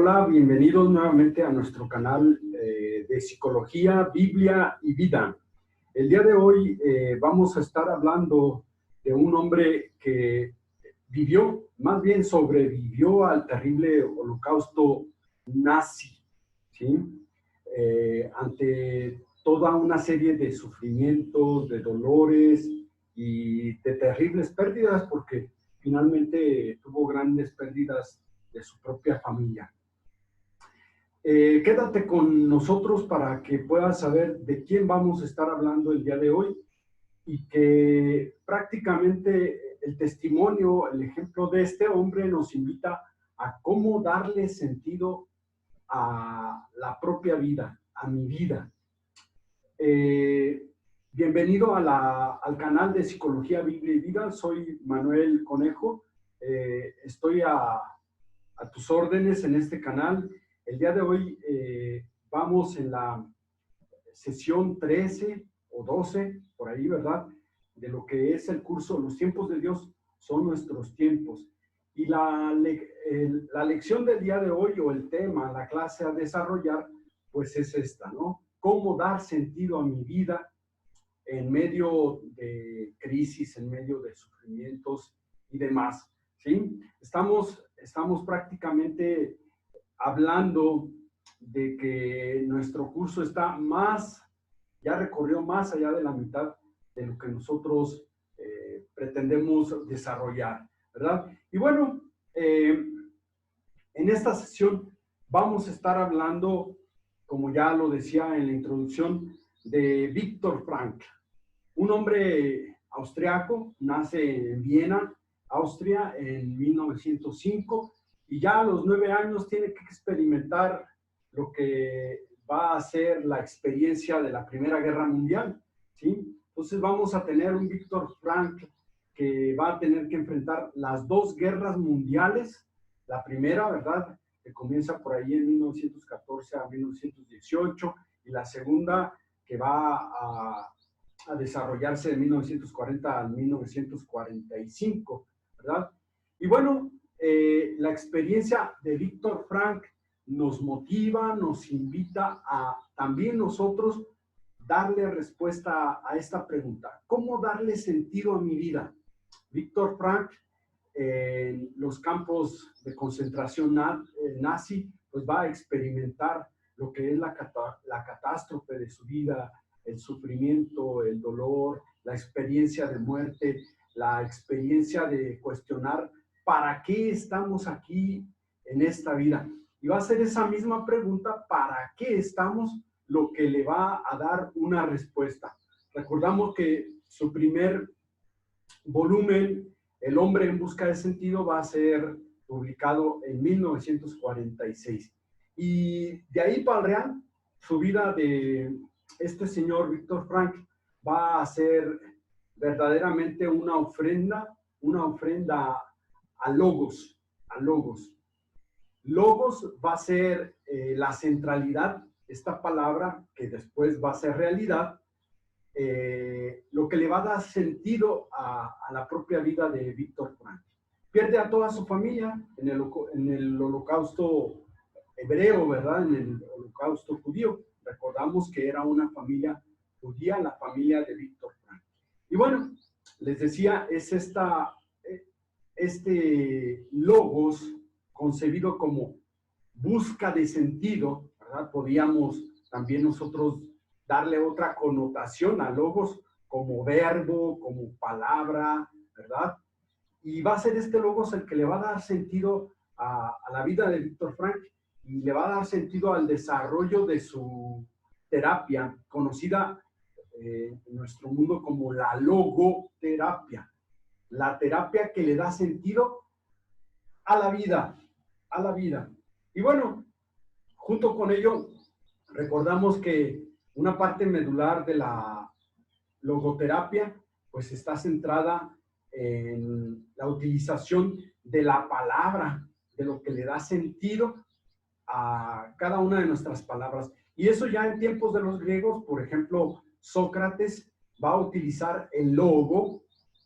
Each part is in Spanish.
Hola, bienvenidos nuevamente a nuestro canal de Psicología, Biblia y Vida. El día de hoy vamos a estar hablando de un hombre que vivió, más bien sobrevivió al terrible holocausto nazi, ¿sí? Ante toda una serie de sufrimientos, de dolores y de terribles pérdidas, porque finalmente tuvo grandes pérdidas de su propia familia. Quédate con nosotros para que puedas saber de quién vamos a estar hablando el día de hoy y que prácticamente el testimonio, el ejemplo de este hombre nos invita a cómo darle sentido a la propia vida, a mi vida. Bienvenido al canal de Psicología, Biblia y Vida. Soy Manuel Conejo. Estoy a tus órdenes en este canal. El día de hoy vamos en la sesión 13 o 12, por ahí, ¿verdad? De lo que es el curso Los tiempos de Dios son nuestros tiempos. Y la lección del día de hoy, o el tema, la clase a desarrollar, pues es esta, ¿no? Cómo dar sentido a mi vida en medio de crisis, en medio de sufrimientos y demás, ¿sí? Estamos prácticamente hablando de que nuestro curso está ya recorrió más allá de la mitad de lo que nosotros pretendemos desarrollar, ¿verdad? Y bueno, en esta sesión vamos a estar hablando, como ya lo decía en la introducción, de Viktor Frankl, un hombre austriaco, nace en Viena, Austria, en 1905, y ya a los 9 años tiene que experimentar lo que va a ser la experiencia de la Primera Guerra Mundial, ¿sí? Entonces vamos a tener un Viktor Frankl que va a tener que enfrentar las dos guerras mundiales, la primera, ¿verdad?, que comienza por ahí en 1914 a 1918, y la segunda que va a desarrollarse de 1940 a 1945, ¿verdad? Y bueno, la experiencia de Viktor Frankl nos motiva, nos invita a también nosotros darle respuesta a esta pregunta. ¿Cómo darle sentido a mi vida? Viktor Frankl, en los campos de concentración nazi, pues va a experimentar lo que es la catástrofe de su vida, el sufrimiento, el dolor, la experiencia de muerte, la experiencia de cuestionar ¿para qué estamos aquí en esta vida? Y va a ser esa misma pregunta, ¿para qué estamos?, lo que le va a dar una respuesta. Recordamos que su primer volumen, El hombre en busca de sentido, va a ser publicado en 1946. Y de ahí para el real, su vida de este señor Viktor Frankl va a ser verdaderamente una ofrenda a Logos, a Logos. Logos va a ser la centralidad, esta palabra que después va a ser realidad, lo que le va a dar sentido a la propia vida de Viktor Frankl. Pierde a toda su familia en el holocausto hebreo, ¿verdad? En el holocausto judío. Recordamos que era una familia judía, la familia de Viktor Frankl. Y bueno, les decía, es este logos concebido como busca de sentido, ¿verdad? Podíamos también nosotros darle otra connotación a logos como verbo, como palabra, ¿verdad? Y va a ser este logos el que le va a dar sentido a la vida de Viktor Frankl y le va a dar sentido al desarrollo de su terapia, conocida en nuestro mundo como la logoterapia. La terapia que le da sentido a la vida, a la vida. Y bueno, junto con ello, recordamos que una parte medular de la logoterapia, pues está centrada en la utilización de la palabra, de lo que le da sentido a cada una de nuestras palabras. Y eso ya en tiempos de los griegos, por ejemplo, Sócrates va a utilizar el logo,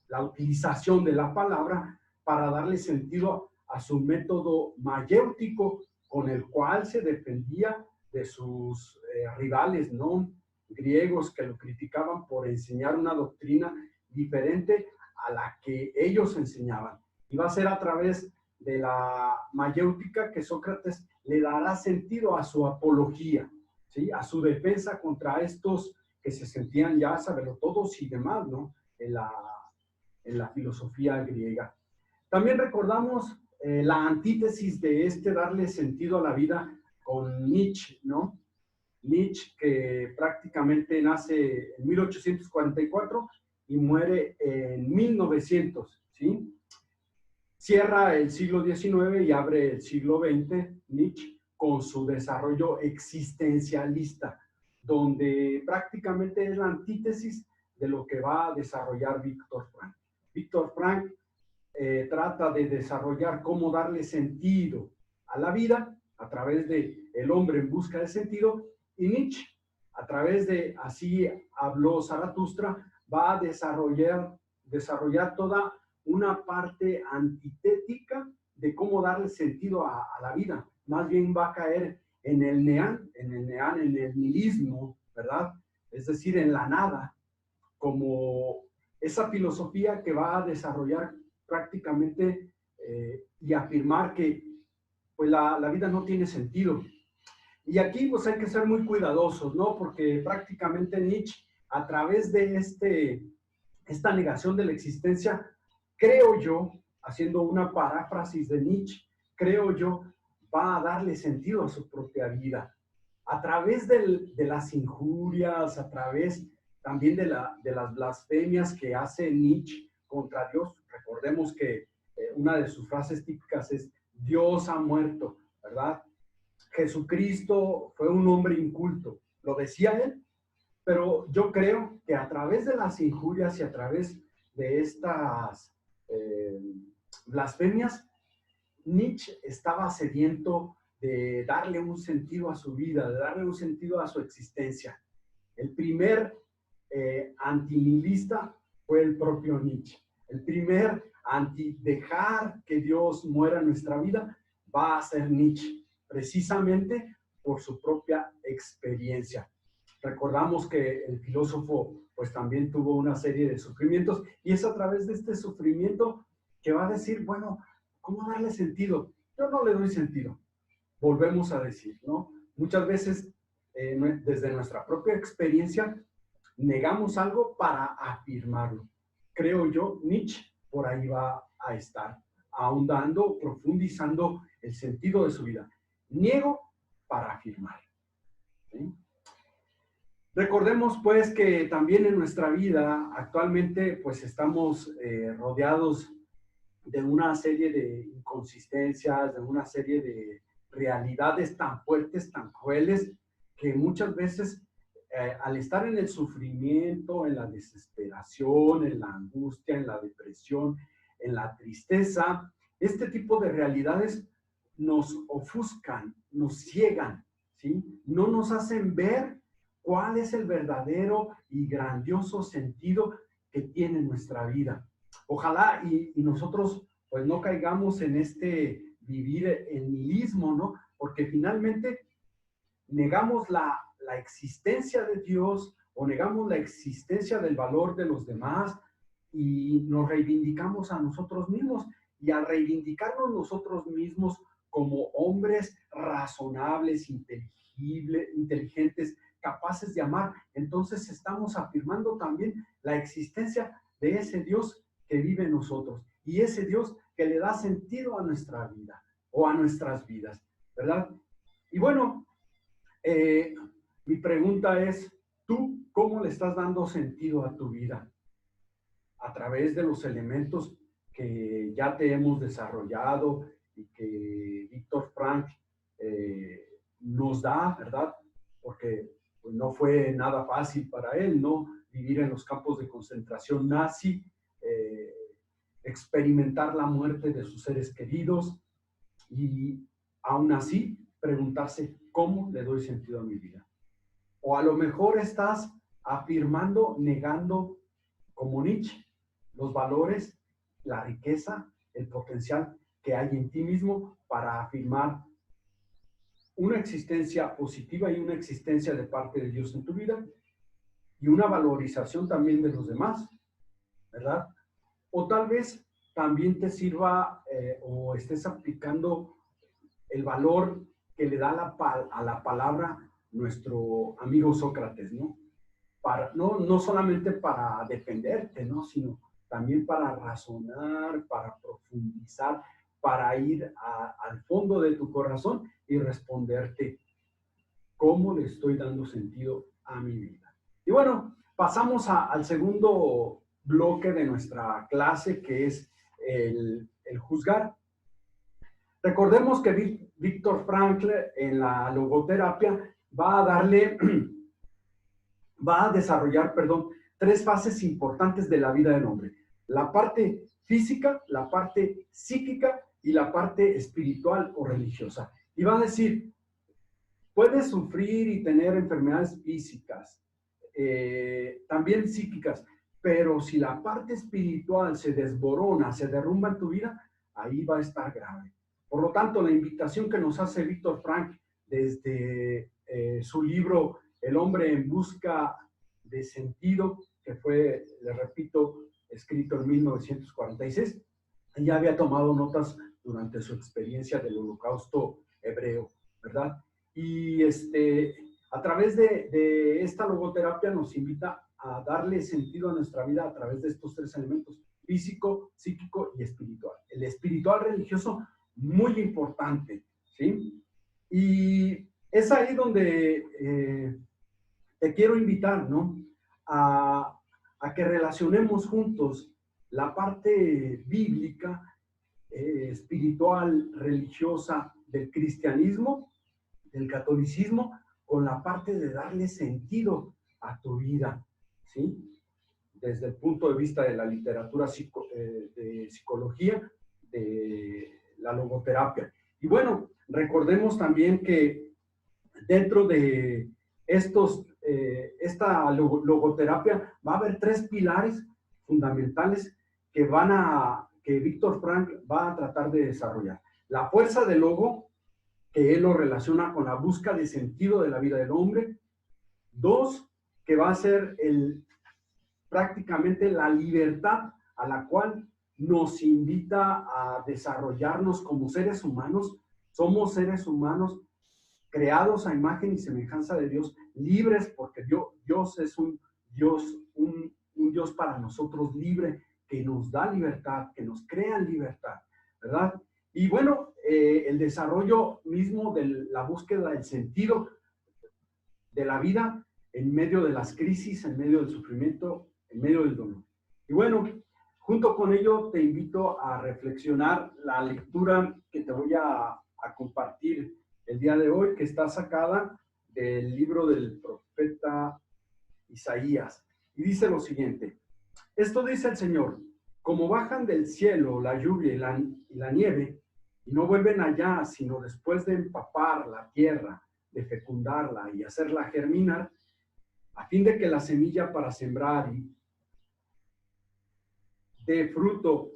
la utilización de la palabra, para darle sentido a su método mayéutico con el cual se defendía de sus rivales, ¿no? Griegos que lo criticaban por enseñar una doctrina diferente a la que ellos enseñaban. Y va a ser a través de la mayéutica que Sócrates le dará sentido a su apología, ¿sí? A su defensa contra estos que se sentían ya sabelotodos y demás, ¿no? En la filosofía griega. También recordamos la antítesis de darle sentido a la vida con Nietzsche, ¿no? Nietzsche, que prácticamente nace en 1844 y muere en 1900, ¿sí? Cierra el siglo XIX y abre el siglo XX, Nietzsche, con su desarrollo existencialista, donde prácticamente es la antítesis de lo que va a desarrollar Víctor Frank. Víctor Frank trata de desarrollar cómo darle sentido a la vida a través de el hombre en busca de sentido, y Nietzsche, a través de Así habló Zaratustra, va a desarrollar toda una parte antitética de cómo darle sentido a la vida. Más bien va a caer en el nihilismo, ¿verdad? Es decir, en la nada, como esa filosofía que va a desarrollar prácticamente y afirmar que pues la vida no tiene sentido. Y aquí pues hay que ser muy cuidadosos, ¿no? Porque prácticamente Nietzsche, a través de esta negación de la existencia, creo yo, haciendo una paráfrasis de Nietzsche, creo yo, va a darle sentido a su propia vida. A través de las injurias, a través también de las blasfemias que hace Nietzsche contra Dios. Recordemos que una de sus frases típicas es: Dios ha muerto, ¿verdad? Jesucristo fue un hombre inculto, lo decía él, pero yo creo que a través de las injurias y a través de estas blasfemias, Nietzsche estaba sediento de darle un sentido a su vida, de darle un sentido a su existencia. El primer antinihilista fue el propio Nietzsche. El primer anti dejar que Dios muera en nuestra vida va a ser Nietzsche, precisamente por su propia experiencia. Recordamos que el filósofo pues también tuvo una serie de sufrimientos, y es a través de este sufrimiento que va a decir, bueno, ¿cómo darle sentido? Yo no le doy sentido. Volvemos a decir, ¿no? Muchas veces, desde nuestra propia experiencia, negamos algo para afirmarlo. Creo yo, Nietzsche por ahí va a estar, ahondando, profundizando el sentido de su vida. Niego para afirmar, ¿sí? Recordemos pues que también en nuestra vida actualmente pues estamos rodeados de una serie de inconsistencias, de una serie de realidades tan fuertes, tan crueles, que muchas veces al estar en el sufrimiento, en la desesperación, en la angustia, en la depresión, en la tristeza, este tipo de realidades nos ofuscan, nos ciegan, ¿sí? No nos hacen ver cuál es el verdadero y grandioso sentido que tiene nuestra vida. Ojalá y nosotros pues no caigamos en este vivir el nihilismo, ¿no? Porque finalmente negamos la existencia de Dios o negamos la existencia del valor de los demás y nos reivindicamos a nosotros mismos. Y al reivindicarnos nosotros mismos como hombres razonables, inteligentes, capaces de amar, entonces estamos afirmando también la existencia de ese Dios que vive en nosotros y ese Dios que le da sentido a nuestra vida o a nuestras vidas, ¿verdad? Y bueno, mi pregunta es, ¿tú cómo le estás dando sentido a tu vida? A través de los elementos que ya te hemos desarrollado y que Víctor Frank nos da, ¿verdad? Porque pues, no fue nada fácil para él, ¿no? Vivir en los campos de concentración nazi, experimentar la muerte de sus seres queridos y aún así preguntarse cómo le doy sentido a mi vida. O a lo mejor estás afirmando, negando, como Nietzsche, los valores, la riqueza, el potencial que hay en ti mismo para afirmar una existencia positiva y una existencia de parte de Dios en tu vida y una valorización también de los demás, ¿verdad? O tal vez también te sirva o estés aplicando el valor que le da a la palabra nuestro amigo Sócrates, ¿no? No solamente para defenderte, ¿no? Sino también para razonar, para profundizar, para ir al fondo de tu corazón y responderte cómo le estoy dando sentido a mi vida. Y bueno, pasamos al segundo bloque de nuestra clase, que es el juzgar. Recordemos que Víctor Frankl en la logoterapia va a desarrollar, tres fases importantes de la vida del hombre. La parte física, la parte psíquica y la parte espiritual o religiosa. Y va a decir, puedes sufrir y tener enfermedades físicas, también psíquicas, pero si la parte espiritual se desborona, se derrumba en tu vida, ahí va a estar grave. Por lo tanto, la invitación que nos hace Víctor Frankl desde su libro El hombre en busca de sentido, que fue, le repito, escrito en 1946, ya había tomado notas durante su experiencia del Holocausto hebreo, ¿verdad? Y a través de esta logoterapia nos invita a darle sentido a nuestra vida a través de estos tres elementos: físico, psíquico y espiritual. El espiritual religioso, muy importante, ¿sí? Y es ahí donde te quiero invitar, ¿no? A que relacionemos juntos la parte bíblica, espiritual, religiosa del cristianismo, del catolicismo, con la parte de darle sentido a tu vida, ¿sí? Desde el punto de vista de la literatura de psicología, de la logoterapia. Y bueno, recordemos también que dentro de esta logoterapia va a haber tres pilares fundamentales que Víctor Frankl va a tratar de desarrollar. La fuerza del logo, que él lo relaciona con la búsqueda de sentido de la vida del hombre. Dos, que va a ser prácticamente la libertad a la cual nos invita a desarrollarnos como seres humanos. Somos seres humanos creados a imagen y semejanza de Dios, libres, porque Dios es un Dios para nosotros libre, que nos da libertad, que nos crea en libertad, ¿verdad? Y bueno, el desarrollo mismo de la búsqueda del sentido de la vida en medio de las crisis, en medio del sufrimiento, en medio del dolor. Y bueno, junto con ello te invito a reflexionar la lectura que te voy a compartir el día de hoy, que está sacada del libro del profeta Isaías. Y dice lo siguiente: esto dice el Señor, como bajan del cielo la lluvia y la nieve, y no vuelven allá, sino después de empapar la tierra, de fecundarla y hacerla germinar, a fin de que la semilla para sembrar y dé fruto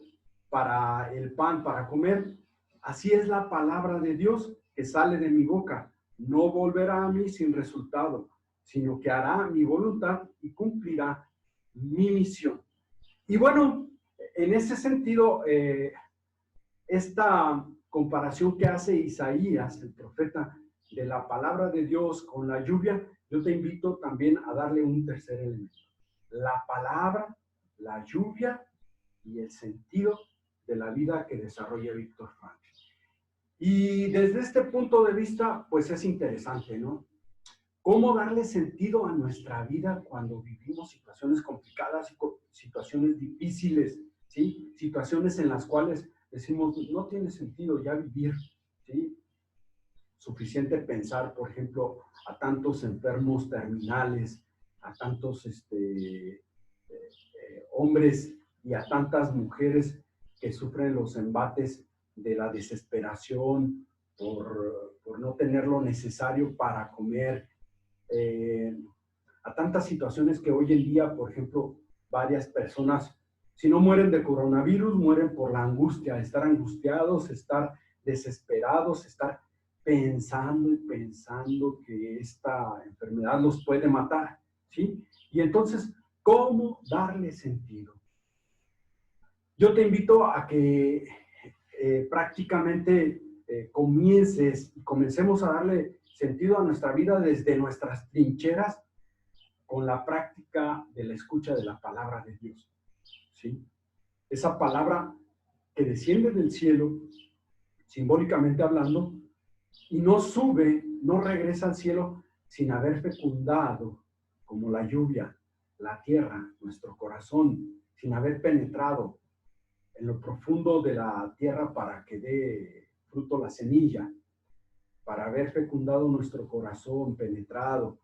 para el pan, para comer, así es la palabra de Dios que sale de mi boca. No volverá a mí sin resultado, sino que hará mi voluntad y cumplirá mi misión. Y bueno, en ese sentido, esta comparación que hace Isaías, el profeta, de la palabra de Dios con la lluvia, yo te invito también a darle un tercer elemento: la palabra, la lluvia y el sentido de la vida que desarrolla Víctor Frankl. Y desde este punto de vista, pues es interesante, ¿no? ¿Cómo darle sentido a nuestra vida cuando vivimos situaciones complicadas, situaciones difíciles, ¿sí? Situaciones en las cuales decimos, no tiene sentido ya vivir, ¿sí? Suficiente pensar, por ejemplo, a tantos enfermos terminales, a tantos hombres y a tantas mujeres que sufren los embates de la desesperación por no tener lo necesario para comer, a tantas situaciones que hoy en día, por ejemplo, varias personas, si no mueren de coronavirus, mueren por la angustia, estar angustiados, estar desesperados, estar pensando y pensando que esta enfermedad los puede matar, ¿sí? Y entonces, ¿cómo darle sentido? Yo te invito a que prácticamente comencemos a darle sentido a nuestra vida desde nuestras trincheras con la práctica de la escucha de la palabra de Dios, ¿sí? Esa palabra que desciende del cielo, simbólicamente hablando, y no sube, no regresa al cielo sin haber fecundado, como la lluvia, la tierra, nuestro corazón, sin haber penetrado en lo profundo de la tierra para que dé fruto la semilla, para haber fecundado nuestro corazón, penetrado,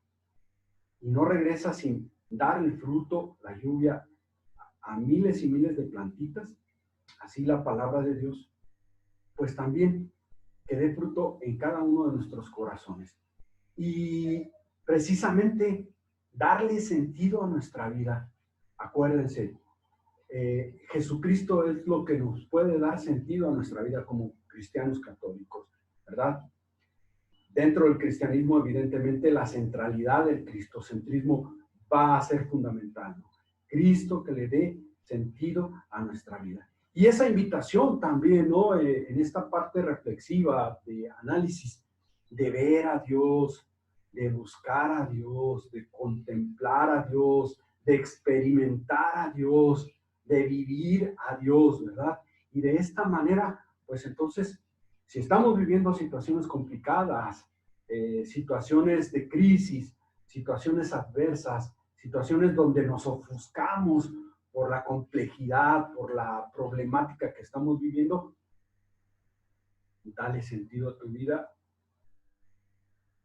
y no regresa sin dar el fruto, la lluvia, a miles y miles de plantitas, así la palabra de Dios, pues también que dé fruto en cada uno de nuestros corazones. Y precisamente darle sentido a nuestra vida. Acuérdense, Jesucristo es lo que nos puede dar sentido a nuestra vida como cristianos católicos, ¿verdad? Dentro del cristianismo, evidentemente, la centralidad del cristocentrismo va a ser fundamental, ¿no? Cristo que le dé sentido a nuestra vida. Y esa invitación también, ¿no? En esta parte reflexiva de análisis, de ver a Dios, de buscar a Dios, de contemplar a Dios, de experimentar a Dios, de vivir a Dios, ¿verdad? Y de esta manera, pues entonces, si estamos viviendo situaciones complicadas, situaciones de crisis, situaciones adversas, situaciones donde nos ofuscamos por la complejidad, por la problemática que estamos viviendo, dale sentido a tu vida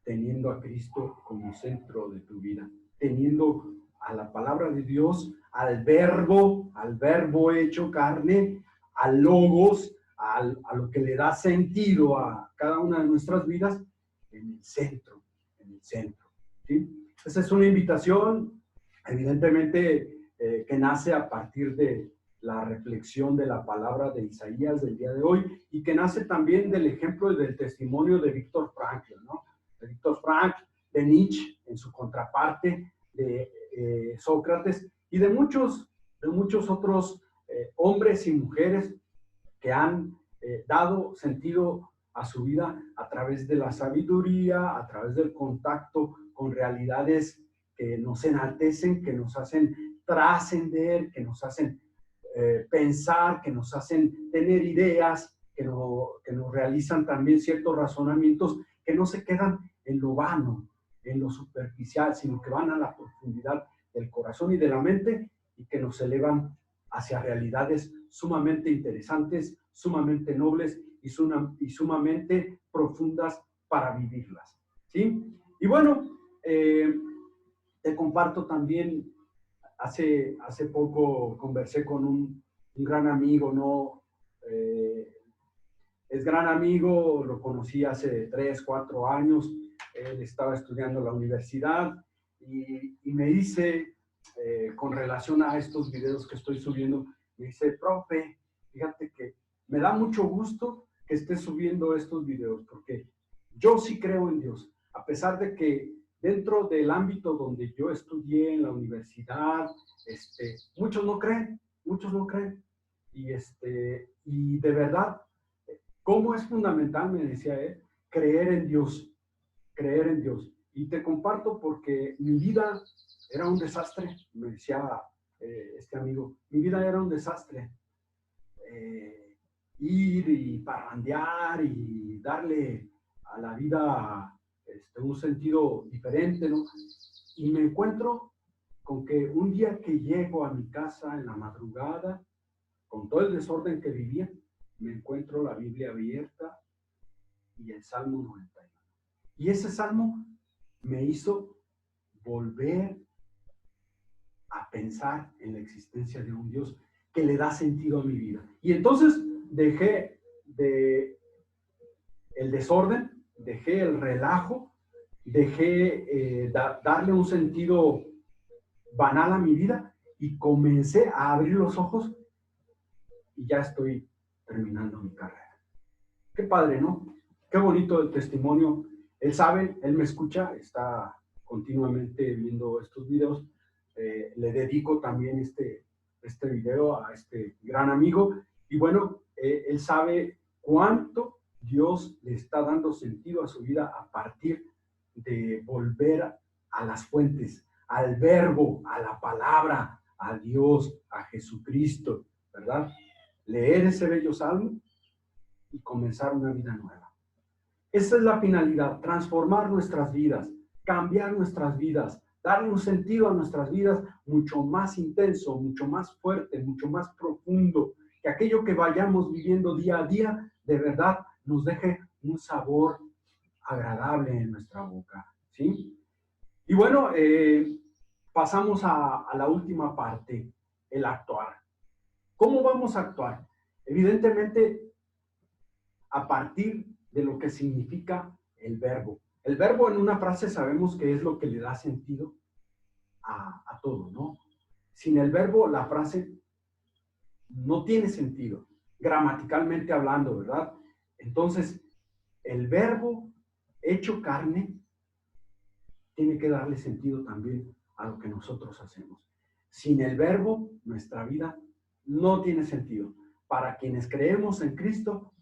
teniendo a Cristo como centro de tu vida, teniendo a la palabra de Dios, al verbo hecho carne, al logos, a lo que le da sentido a cada una de nuestras vidas, en el centro, ¿sí? Esa es una invitación, evidentemente, que nace a partir de la reflexión de la palabra de Isaías del día de hoy y que nace también del ejemplo y del testimonio de Víctor Frankl, ¿no? De Víctor Frankl, de Nietzsche en su contraparte, de Sócrates y de muchos otros hombres y mujeres que han dado sentido a su vida a través de la sabiduría, a través del contacto con realidades que nos enaltecen, que nos hacen trascender, que nos hacen pensar, que nos hacen tener ideas, que nos realizan también ciertos razonamientos que no se quedan en lo vano, en lo superficial, sino que van a la profundidad del corazón y de la mente y que nos elevan hacia realidades sumamente interesantes, sumamente nobles y sumamente profundas para vivirlas, ¿sí? Y bueno, te comparto también, hace poco conversé con un gran amigo, ¿no? Es gran amigo, lo conocí hace 3, 4 años, él estaba estudiando en la universidad y me dice, con relación a estos videos que estoy subiendo, me dice, profe, fíjate que me da mucho gusto que estés subiendo estos videos, porque yo sí creo en Dios, a pesar de que dentro del ámbito donde yo estudié en la universidad, muchos no creen, y de verdad, ¿cómo es fundamental, me decía él, creer en Dios? Creer en Dios. Y te comparto porque mi vida era un desastre, me decía este amigo, mi vida era un desastre. Ir y parrandear y darle a la vida un sentido diferente, ¿no? Y me encuentro con que un día que llego a mi casa en la madrugada, con todo el desorden que vivía, me encuentro la Biblia abierta y el Salmo 91. Y ese salmo me hizo volver a pensar en la existencia de un Dios que le da sentido a mi vida. Y entonces dejé el desorden, dejé el relajo, dejé darle un sentido banal a mi vida y comencé a abrir los ojos y ya estoy terminando mi carrera. Qué padre, ¿no? Qué bonito el testimonio. Él sabe, él me escucha, está continuamente viendo estos videos. Le dedico también este video a este gran amigo. Y bueno, él sabe cuánto Dios le está dando sentido a su vida a partir de volver a las fuentes, al verbo, a la palabra, a Dios, a Jesucristo, ¿verdad? Leer ese bello salmo y comenzar una vida nueva. Esa es la finalidad, transformar nuestras vidas, cambiar nuestras vidas, darle un sentido a nuestras vidas mucho más intenso, mucho más fuerte, mucho más profundo, que aquello que vayamos viviendo día a día, de verdad, nos deje un sabor agradable en nuestra boca, ¿sí? Y bueno, pasamos a la última parte, el actuar. ¿Cómo vamos a actuar? Evidentemente, a partir de lo que significa el verbo. El verbo en una frase sabemos que es lo que le da sentido a todo, ¿no? Sin el verbo la frase no tiene sentido, gramaticalmente hablando, ¿verdad? Entonces, el verbo hecho carne tiene que darle sentido también a lo que nosotros hacemos. Sin el verbo, nuestra vida no tiene sentido. Para quienes creemos en Cristo,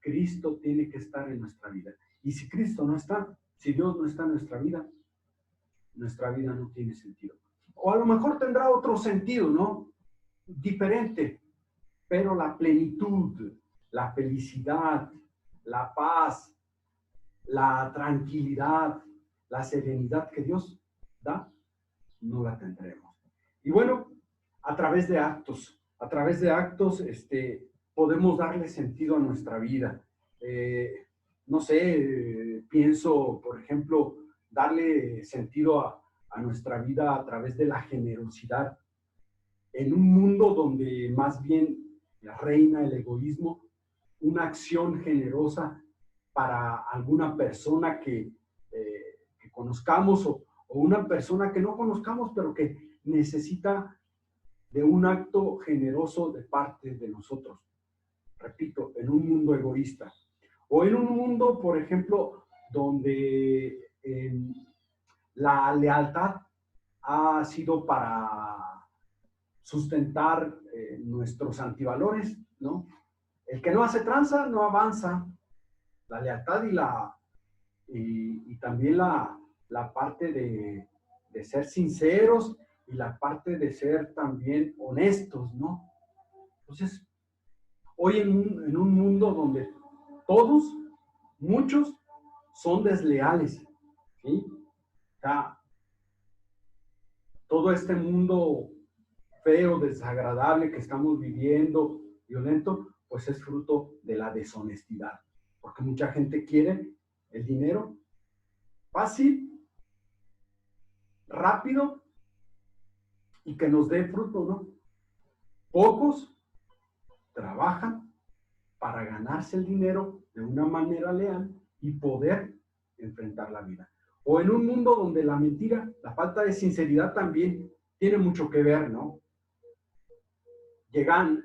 Cristo tiene que estar en nuestra vida. Y si Cristo no está, si Dios no está en nuestra vida no tiene sentido. O a lo mejor tendrá otro sentido, ¿no? Diferente, pero la plenitud, la felicidad, la paz, la tranquilidad, la serenidad que Dios da, no la tendremos. Y bueno, a través de actos, podemos darle sentido a nuestra vida. No sé, pienso, por ejemplo, darle sentido a nuestra vida a través de la generosidad. En un mundo donde más bien reina el egoísmo, una acción generosa para alguna persona que conozcamos o una persona que no conozcamos, pero que necesita de un acto generoso de parte de nosotros. Repito, en un mundo egoísta. O en un mundo, por ejemplo, donde la lealtad ha sido para sustentar nuestros antivalores, ¿no? El que no hace tranza no avanza. La lealtad y también la parte de ser sinceros y la parte de ser también honestos, ¿no? Entonces, hoy en un mundo donde todos, muchos, son desleales, ¿sí? O sea, todo este mundo feo, desagradable que estamos viviendo, violento, pues es fruto de la deshonestidad. Porque mucha gente quiere el dinero fácil, rápido y que nos dé fruto, ¿no? Pocos trabajan para ganarse el dinero de una manera leal y poder enfrentar la vida. O en un mundo donde la mentira, la falta de sinceridad también tiene mucho que ver, ¿no? Llegan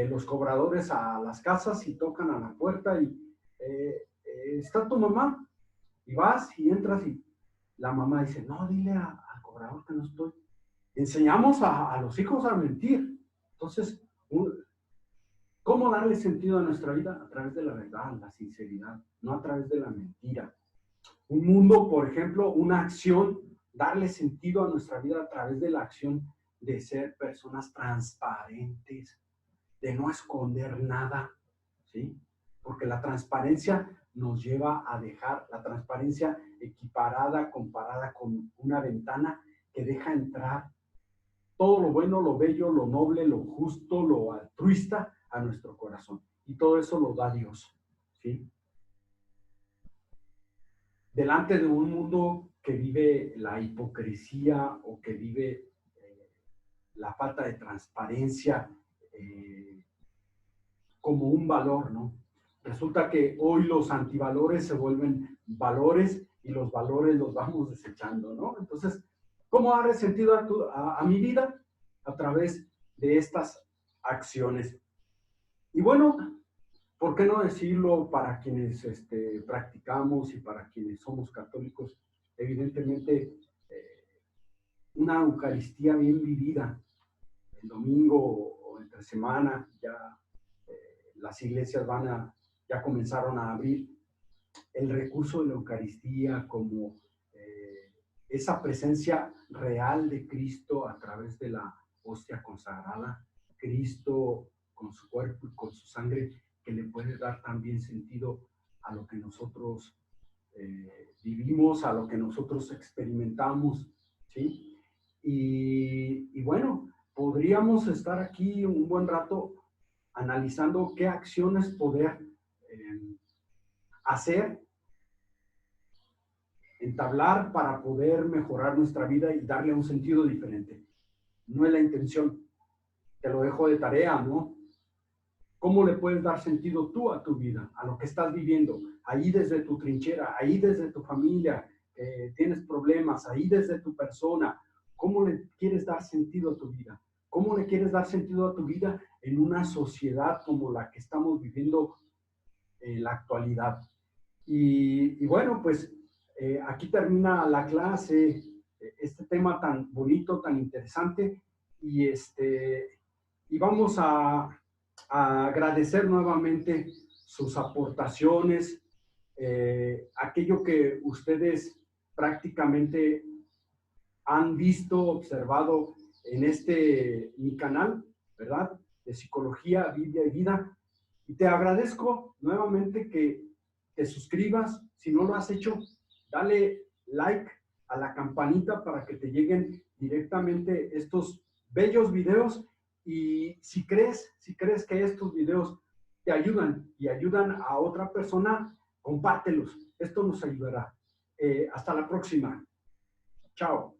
los cobradores a las casas y tocan a la puerta y ¿está tu mamá? Y vas y entras y la mamá dice, no, dile al cobrador que no estoy. Enseñamos a los hijos a mentir. Entonces, ¿cómo darle sentido a nuestra vida? A través de la verdad, la sinceridad, no a través de la mentira. Un mundo, por ejemplo, una acción, darle sentido a nuestra vida a través de la acción de ser personas transparentes, de no esconder nada, ¿sí? Porque la transparencia nos lleva a dejar, la transparencia equiparada, comparada con una ventana que deja entrar todo lo bueno, lo bello, lo noble, lo justo, lo altruista a nuestro corazón. Y todo eso lo da Dios, ¿sí? Delante de un mundo que vive la hipocresía o que vive la falta de transparencia como un valor, ¿no? Resulta que hoy los antivalores se vuelven valores y los valores los vamos desechando, ¿no? Entonces, ¿cómo darle sentido a mi vida? A través de estas acciones. Y bueno, ¿por qué no decirlo para quienes practicamos y para quienes somos católicos? Evidentemente, una Eucaristía bien vivida, el domingo o entre semana, ya las iglesias ya comenzaron a abrir el recurso de la Eucaristía como esa presencia real de Cristo a través de la hostia consagrada, Cristo con su cuerpo y con su sangre, que le puede dar también sentido a lo que nosotros vivimos, a lo que nosotros experimentamos, ¿sí? Y bueno, podríamos estar aquí un buen rato analizando qué acciones poder hacer, entablar para poder mejorar nuestra vida y darle un sentido diferente. No es la intención, te lo dejo de tarea, ¿no? ¿Cómo le puedes dar sentido tú a tu vida, a lo que estás viviendo? Ahí desde tu trinchera, ahí desde tu familia, tienes problemas, ahí desde tu persona. ¿Cómo le quieres dar sentido a tu vida? ¿Cómo le quieres dar sentido a tu vida en una sociedad como la que estamos viviendo en la actualidad? Y bueno, pues aquí termina la clase, este tema tan bonito, tan interesante, y vamos a agradecer nuevamente sus aportaciones, aquello que ustedes prácticamente han visto, observado en mi canal, ¿verdad? De Psicología, Biblia y Vida. Y te agradezco nuevamente que te suscribas. Si no lo has hecho, dale like a la campanita para que te lleguen directamente estos bellos videos. Y si crees que estos videos te ayudan y ayudan a otra persona, compártelos. Esto nos ayudará. Hasta la próxima. Chao.